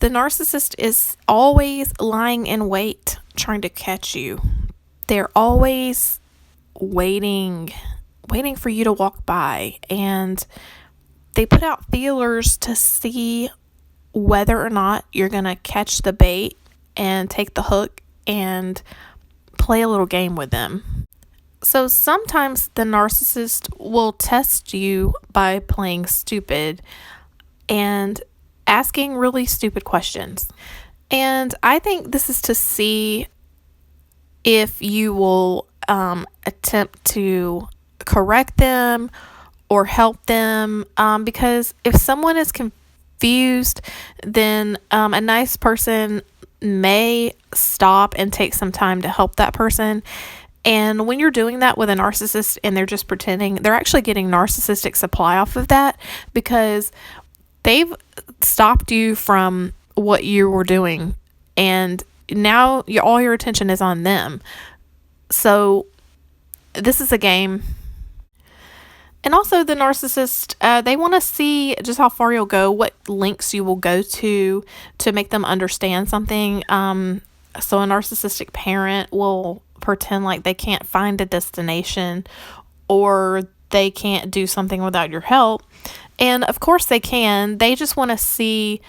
The narcissist is always lying in wait, trying to catch you. They're always waiting for you to walk by, and they put out feelers to see whether or not you're going to catch the bait and take the hook and play a little game with them. So sometimes the narcissist will test you by playing stupid and asking really stupid questions. And I think this is to see if you will attempt to correct them or help them, because if someone is confused, then a nice person may stop and take some time to help that person. And when you're doing that with a narcissist and they're just pretending, they're actually getting narcissistic supply off of that, because they've stopped you from what you were doing, and now all your attention is on them. So this is a game. And also the narcissist, they want to see just how far you'll go, what links you will go to make them understand something. So a narcissistic parent will pretend like they can't find a destination, or they can't do something without your help. And of course they can. They just want to see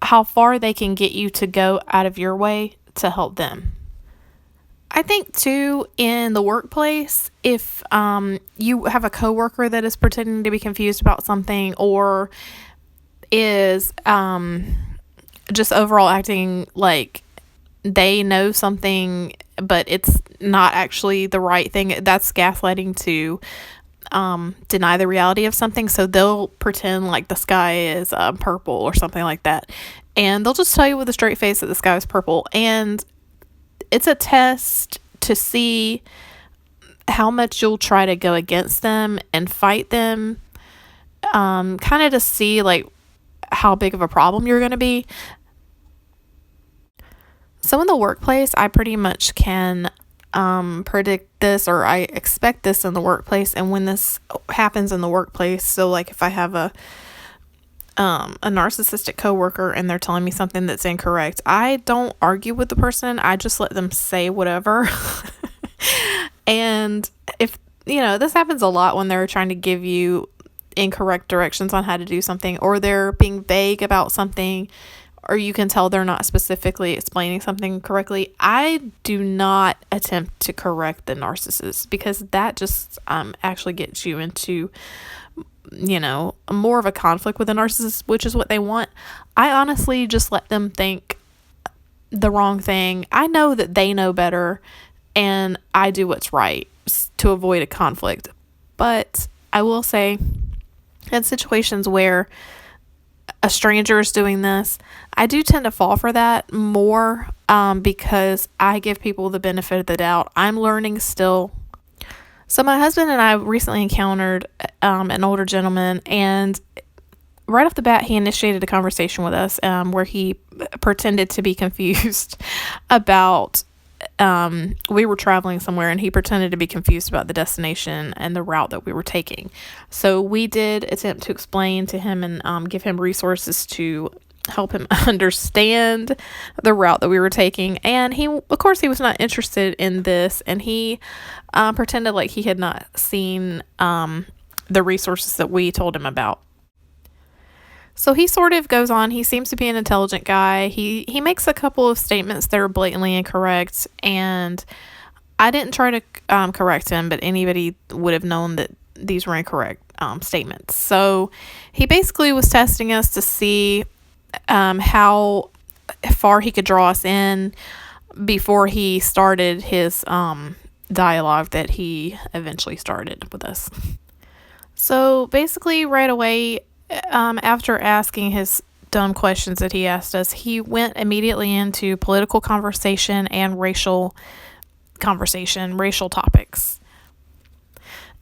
how far they can get you to go out of your way to help them. I think too, in the workplace, if you have a coworker that is pretending to be confused about something, or is just overall acting like they know something but it's not actually the right thing, that's gaslighting to deny the reality of something. So they'll pretend like the sky is purple or something like that, and they'll just tell you with a straight face that the sky is purple. And it's a test to see how much you'll try to go against them and fight them, kind of to see like how big of a problem you're going to be. So in the workplace, I pretty much can predict this, or I expect this in the workplace. And when this happens in the workplace, so like if I have a narcissistic coworker and they're telling me something that's incorrect, I don't argue with the person. I just let them say whatever. And if, this happens a lot when they're trying to give you incorrect directions on how to do something, or they're being vague about something, or you can tell they're not specifically explaining something correctly. I do not attempt to correct the narcissist, because that just actually gets you into more of a conflict with a narcissist, which is what they want. I honestly just let them think the wrong thing. I know that they know better, and I do what's right to avoid a conflict. But I will say, in situations where a stranger is doing this, I do tend to fall for that more, because I give people the benefit of the doubt. I'm learning still. So my husband and I recently encountered an older gentleman, and right off the bat, he initiated a conversation with us where he pretended to be confused about, we were traveling somewhere, and he pretended to be confused about the destination and the route that we were taking. So we did attempt to explain to him and give him resources to help him understand the route that we were taking. And he was not interested in this, and he pretended like he had not seen the resources that we told him about. So he sort of goes on. He seems to be an intelligent guy. He makes a couple of statements that are blatantly incorrect, and I didn't try to correct him, but anybody would have known that these were incorrect statements. So he basically was testing us to see how far he could draw us in before he started his dialogue that he eventually started with us. So basically right away, after asking his dumb questions that he asked us, he went immediately into political conversation and racial topics.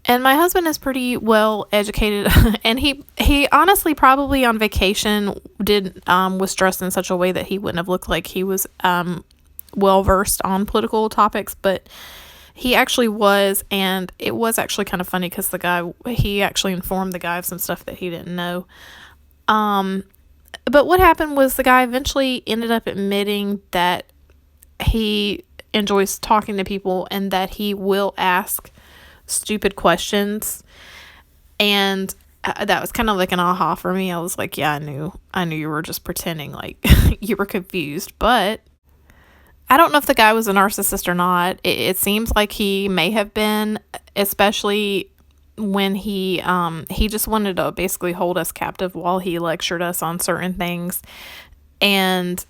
And my husband is pretty well educated, and he honestly probably on vacation was dressed in such a way that he wouldn't have looked like he was well versed on political topics, but he actually was. And it was actually kind of funny because he actually informed the guy of some stuff that he didn't know. But what happened was the guy eventually ended up admitting that he enjoys talking to people and that he will ask stupid questions. And that was kind of like an aha for me. I was like, yeah, I knew you were just pretending like you were confused. But I don't know if the guy was a narcissist or not. It seems like he may have been, especially when he just wanted to basically hold us captive while he lectured us on certain things. And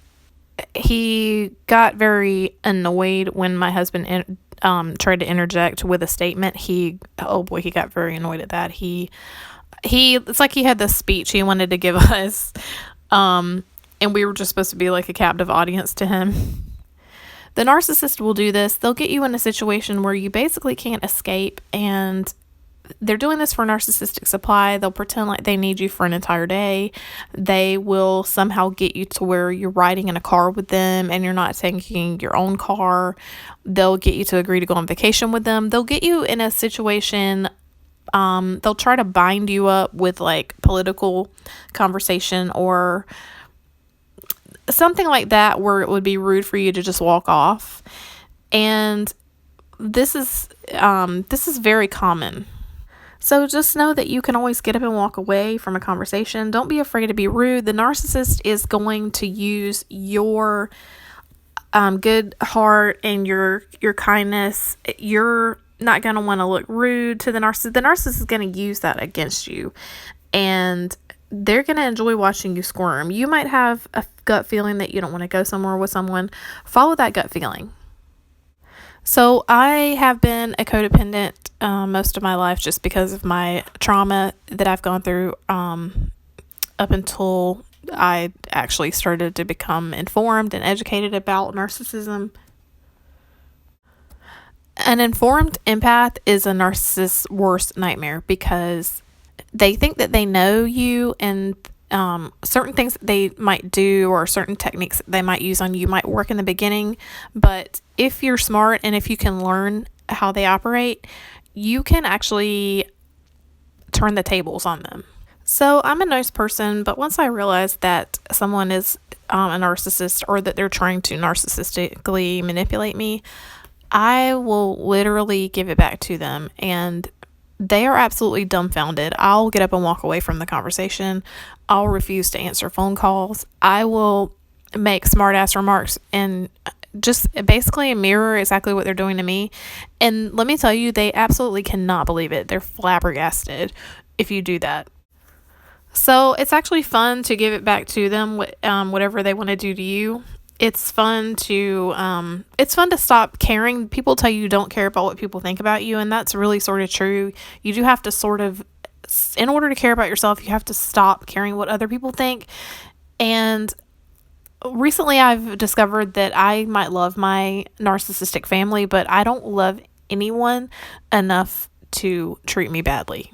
he got very annoyed when my husband tried to interject with a statement. He got very annoyed at that. He it's like he had this speech he wanted to give us, and we were just supposed to be like a captive audience to him. The narcissist will do this. They'll get you in a situation where you basically can't escape, and they're doing this for narcissistic supply. They'll pretend like they need you for an entire day. They will somehow get you to where you're riding in a car with them and you're not taking your own car. They'll get you to agree to go on vacation with them. They'll get you in a situation. They'll try to bind you up with like political conversation or something like that where it would be rude for you to just walk off. And this is very common. So just know that you can always get up and walk away from a conversation. Don't be afraid to be rude. The narcissist is going to use your good heart and your kindness. You're not going to want to look rude to the narcissist. The narcissist is going to use that against you. And they're going to enjoy watching you squirm. You might have a gut feeling that you don't want to go somewhere with someone. Follow that gut feeling. So I have been a codependent most of my life just because of my trauma that I've gone through up until I actually started to become informed and educated about narcissism. An informed empath is a narcissist's worst nightmare because they think that they know you, and certain things that they might do or certain techniques that they might use on you might work in the beginning, but if you're smart and if you can learn how they operate, you can actually turn the tables on them. So I'm a nice person, but once I realize that someone is a narcissist or that they're trying to narcissistically manipulate me, I will literally give it back to them, and they are absolutely dumbfounded. I'll get up and walk away from the conversation. I'll refuse to answer phone calls. I will make smart ass remarks and just basically mirror exactly what they're doing to me. And let me tell you, they absolutely cannot believe it. They're flabbergasted if you do that. So it's actually fun to give it back to them, whatever they want to do to you. It's fun to stop caring. People tell you don't care about what people think about you, and that's really sort of true. You do have to in order to care about yourself, you have to stop caring what other people think. And recently I've discovered that I might love my narcissistic family, but I don't love anyone enough to treat me badly.